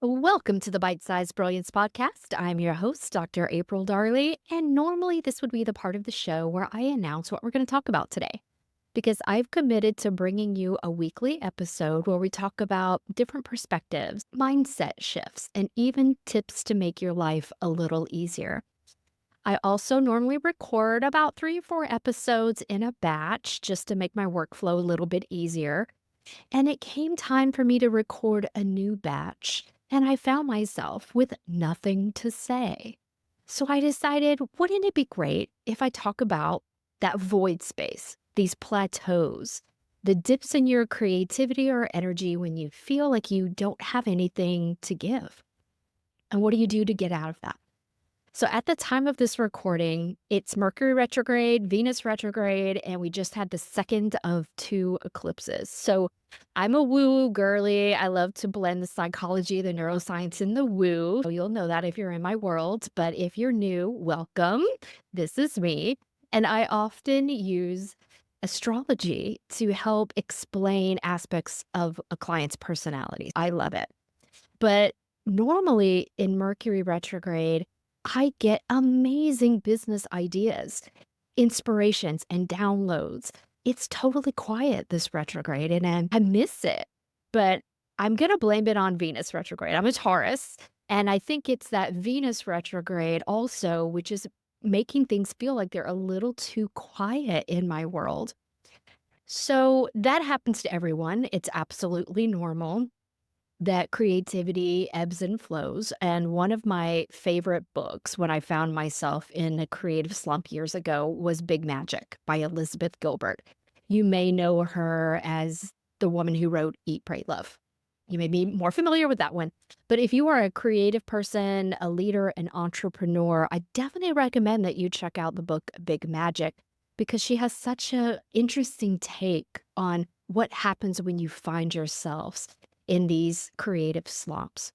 Welcome to the Bite Sized Brilliance podcast. I'm your host, Dr. April Darley, and normally this would be the part of the show where I announce what we're going to talk about today. Because I've committed to bringing you a weekly episode where we talk about different perspectives, mindset shifts, and even tips to make your life a little easier. I also normally record about 3 or 4 episodes in a batch just to make my workflow a little bit easier. And it came time for me to record a new batch, and I found myself with nothing to say. So I decided, wouldn't it be great if I talk about that void space, these plateaus, the dips in your creativity or energy when you feel like you don't have anything to give? And what do you do to get out of that? So at the time of this recording, it's Mercury retrograde, Venus retrograde, and we just had the second of 2 eclipses. So I'm a woo-woo girly. I love to blend the psychology, the neuroscience, and the woo. So you'll know that if you're in my world. But if you're new, welcome. This is me. And I often use astrology to help explain aspects of a client's personality. I love it. But normally in Mercury retrograde, I get amazing business ideas, inspirations, and downloads. It's totally quiet this retrograde, and I miss it. But I'm going to blame it on Venus retrograde. I'm a Taurus, and I think it's that Venus retrograde also, which is making things feel like they're a little too quiet in my world. So that happens to everyone. It's absolutely normal that creativity ebbs and flows. And one of my favorite books when I found myself in a creative slump years ago was Big Magic by Elizabeth Gilbert. You may know her as the woman who wrote Eat, Pray, Love. You may be more familiar with that one. But if you are a creative person, a leader, an entrepreneur, I definitely recommend that you check out the book Big Magic because she has such an interesting take on what happens when you find yourselves in these creative slumps.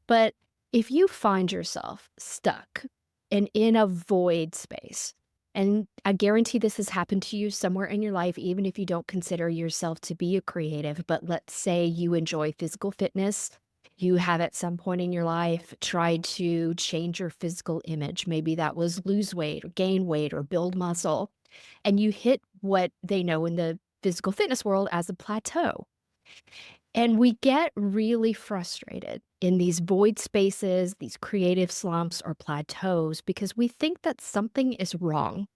But if you find yourself stuck and in a void space, and I guarantee this has happened to you somewhere in your life, even if you don't consider yourself to be a creative, but let's say you enjoy physical fitness, you have at some point in your life tried to change your physical image. Maybe that was lose weight or gain weight or build muscle, and you hit what they know in the physical fitness world as a plateau. And we get really frustrated in these void spaces, these creative slumps or plateaus, because we think that something is wrong.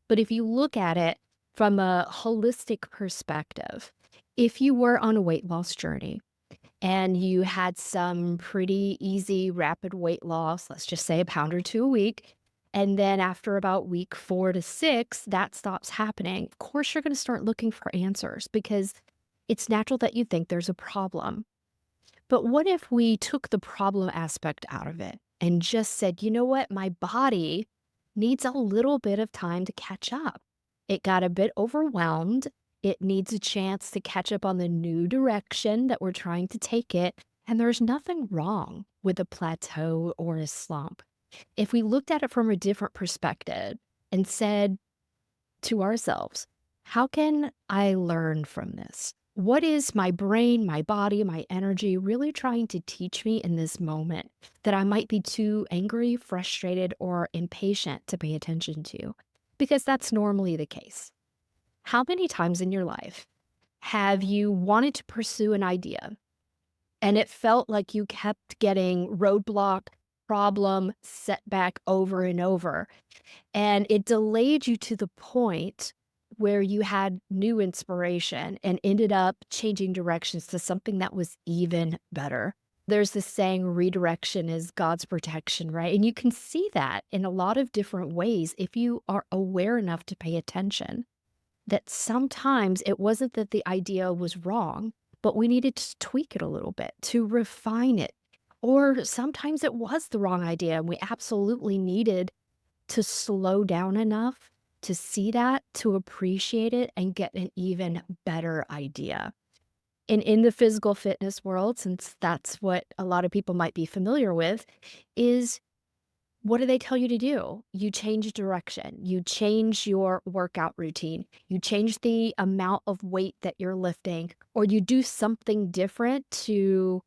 But if you look at it from a holistic perspective, if you were on a weight loss journey and you had some pretty easy, rapid weight loss, let's just say a pound or two a week, and then after about week 4 to 6, that stops happening, of course, you're going to start looking for answers because it's natural that you think there's a problem. But what if we took the problem aspect out of it and just said, you know what, my body needs a little bit of time to catch up. It got a bit overwhelmed. It needs a chance to catch up on the new direction that we're trying to take it. And there's nothing wrong with a plateau or a slump. If we looked at it from a different perspective and said to ourselves, how can I learn from this? What is my brain, my body, my energy really trying to teach me in this moment that I might be too angry, frustrated, or impatient to pay attention to? Because that's normally the case. How many times in your life have you wanted to pursue an idea and it felt like you kept getting roadblock, problem, setback over and over, and it delayed you to the point where you had new inspiration and ended up changing directions to something that was even better? There's this saying, redirection is God's protection, right? And you can see that in a lot of different ways if you are aware enough to pay attention. That sometimes it wasn't that the idea was wrong, but we needed to tweak it a little bit to refine it. Or sometimes it was the wrong idea and we absolutely needed to slow down enough to see that, to appreciate it, and get an even better idea. And in the physical fitness world, since that's what a lot of people might be familiar with, is what do they tell you to do? You change direction, you change your workout routine, you change the amount of weight that you're lifting, or you do something different to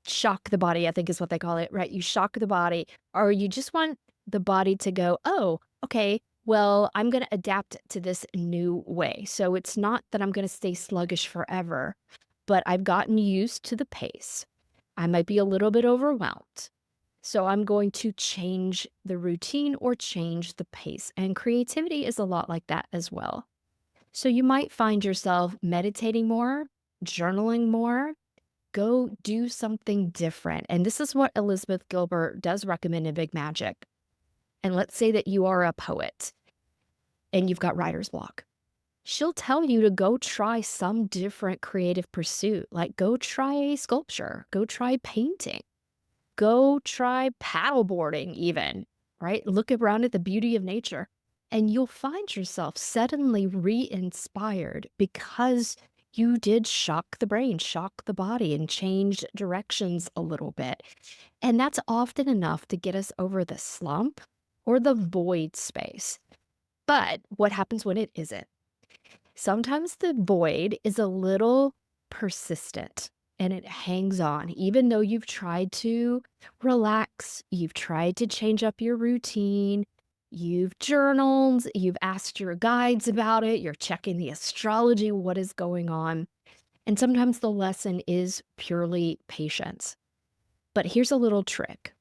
shock the body, I think is what they call it, right? You shock the body, or you just want the body to go, oh, okay, well, I'm going to adapt to this new way. So it's not that I'm going to stay sluggish forever, but I've gotten used to the pace. I might be a little bit overwhelmed. So I'm going to change the routine or change the pace. And creativity is a lot like that as well. So you might find yourself meditating more, journaling more, go do something different. And this is what Elizabeth Gilbert does recommend in Big Magic. And let's say that you are a poet and you've got writer's block. She'll tell you to go try some different creative pursuit, like go try sculpture, go try painting, go try paddleboarding, even, right? Look around at the beauty of nature, and you'll find yourself suddenly re inspired because you did shock the brain, shock the body, and change directions a little bit. And that's often enough to get us over the slump or the void space. But what happens when it isn't? Sometimes the void is a little persistent and it hangs on, even though you've tried to relax, you've tried to change up your routine, you've journaled, you've asked your guides about it, you're checking the astrology, what is going on. And sometimes the lesson is purely patience. But here's a little trick.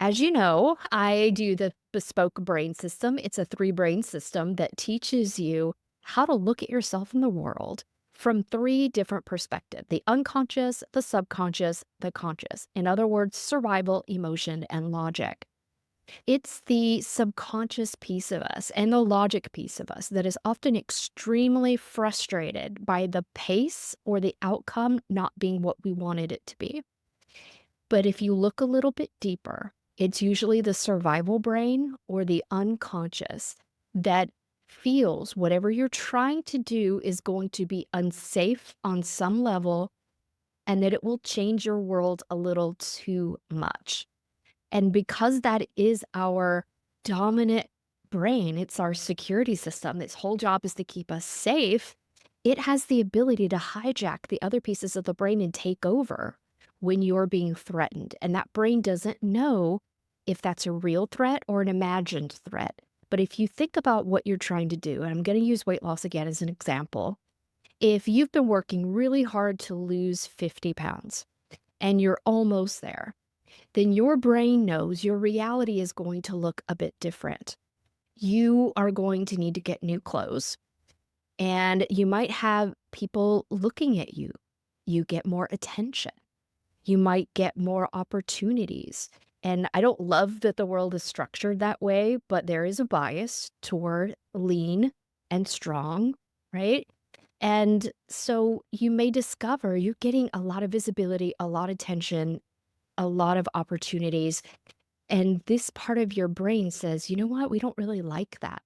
As you know, I do the Bespoke Brain System. It's a 3-brain system that teaches you how to look at yourself in the world from 3 different perspectives: the unconscious, the subconscious, the conscious. In other words, survival, emotion, and logic. It's the subconscious piece of us and the logic piece of us that is often extremely frustrated by the pace or the outcome not being what we wanted it to be. But if you look a little bit deeper, it's usually the survival brain or the unconscious that feels whatever you're trying to do is going to be unsafe on some level and that it will change your world a little too much. And because that is our dominant brain, it's our security system, its whole job is to keep us safe, it has the ability to hijack the other pieces of the brain and take over when you're being threatened. And that brain doesn't know if that's a real threat or an imagined threat. But if you think about what you're trying to do, and I'm going to use weight loss again as an example, if you've been working really hard to lose 50 pounds and you're almost there, then your brain knows your reality is going to look a bit different. You are going to need to get new clothes, and you might have people looking at you. You get more attention. You might get more opportunities. And I don't love that the world is structured that way, but there is a bias toward lean and strong, right? And so you may discover you're getting a lot of visibility, a lot of attention, a lot of opportunities. And this part of your brain says, you know what? We don't really like that.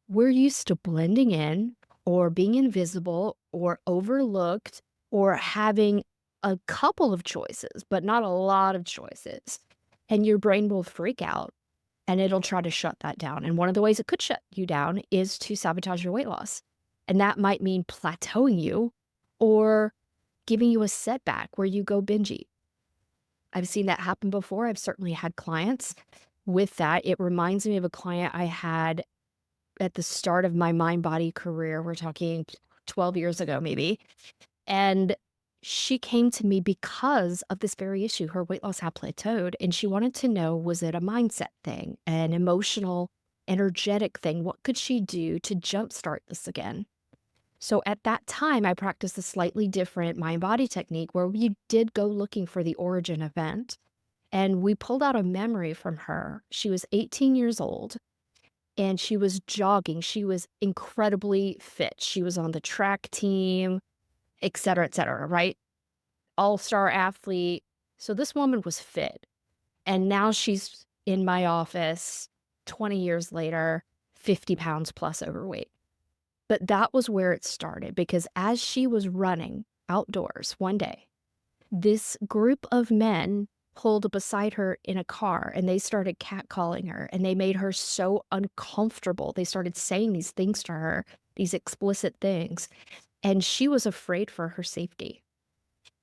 We're used to blending in or being invisible or overlooked or having a couple of choices, but not a lot of choices. And your brain will freak out and it'll try to shut that down. And one of the ways it could shut you down is to sabotage your weight loss. And that might mean plateauing you or giving you a setback where you go binge eat. I've seen that happen before. I've certainly had clients with that. It reminds me of a client I had at the start of my mind-body career. We're talking 12 years ago, maybe. And she came to me because of this very issue. Her weight loss had plateaued, and she wanted to know, was it a mindset thing, an emotional, energetic thing? What could she do to jumpstart this again? So at that time, I practiced a slightly different mind-body technique where we did go looking for the origin event, and we pulled out a memory from her. She was 18 years old, and she was jogging. She was incredibly fit. She was on the track team, et cetera, right? All-star athlete. So this woman was fit. And now she's in my office 20 years later, 50 pounds plus overweight. But that was where it started because as she was running outdoors one day, this group of men pulled beside her in a car and they started catcalling her and they made her so uncomfortable. They started saying these things to her, these explicit things, and she was afraid for her safety.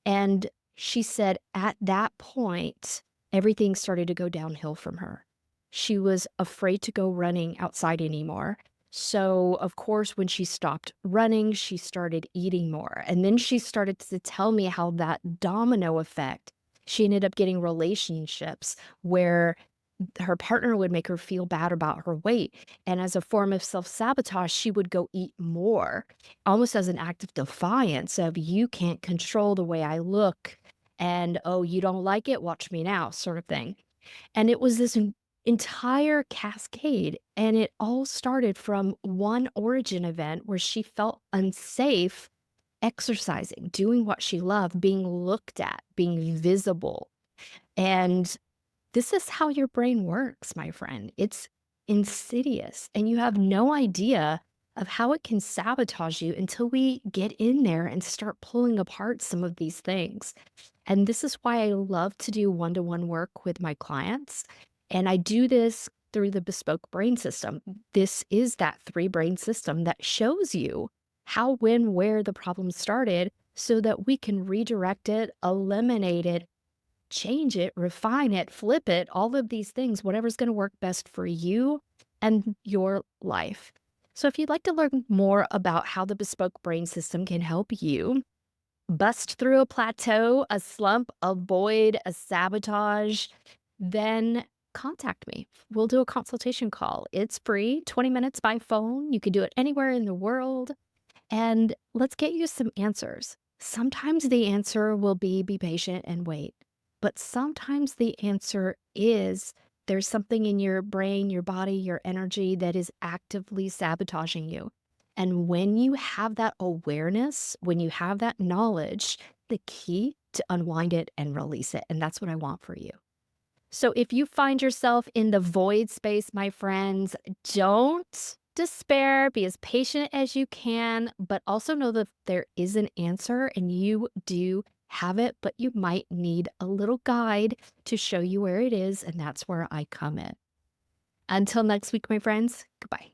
And She said at that point, everything started to go downhill from her. She was afraid to go running outside anymore. So, of course, when she stopped running, she started eating more. And then she started to tell me how that domino effect, she ended up getting relationships where her partner would make her feel bad about her weight. And as a form of self sabotage, she would go eat more, almost as an act of defiance of, you can't control the way I look. And oh, you don't like it? Watch me now, sort of thing. And it was this entire cascade. And it all started from one origin event where she felt unsafe exercising, doing what she loved, being looked at, being visible. And this is how your brain works, my friend. It's insidious, and you have no idea of how it can sabotage you until we get in there and start pulling apart some of these things. And this is why I love to do one to one work with my clients. And I do this through the Bespoke Brain System. This is that three brain system that shows you how, when, where the problem started so that we can redirect it, eliminate it, change it, refine it, flip it, all of these things, whatever's going to work best for you and your life. So, if you'd like to learn more about how the bespoke brain system can help you bust through a plateau, a slump, avoid a sabotage, then contact me. We'll do a consultation call. It's free, 20 minutes by phone. You can do it anywhere in the world. And let's get you some answers. Sometimes the answer will be patient and wait. But sometimes the answer is there's something in your brain, your body, your energy that is actively sabotaging you. And when you have that awareness, when you have that knowledge, the key to unwind it and release it. And that's what I want for you. So if you find yourself in the void space, my friends, don't despair. Be as patient as you can, but also know that there is an answer and you do have it, but you might need a little guide to show you where it is. And that's where I come in. Until next week, my friends, goodbye.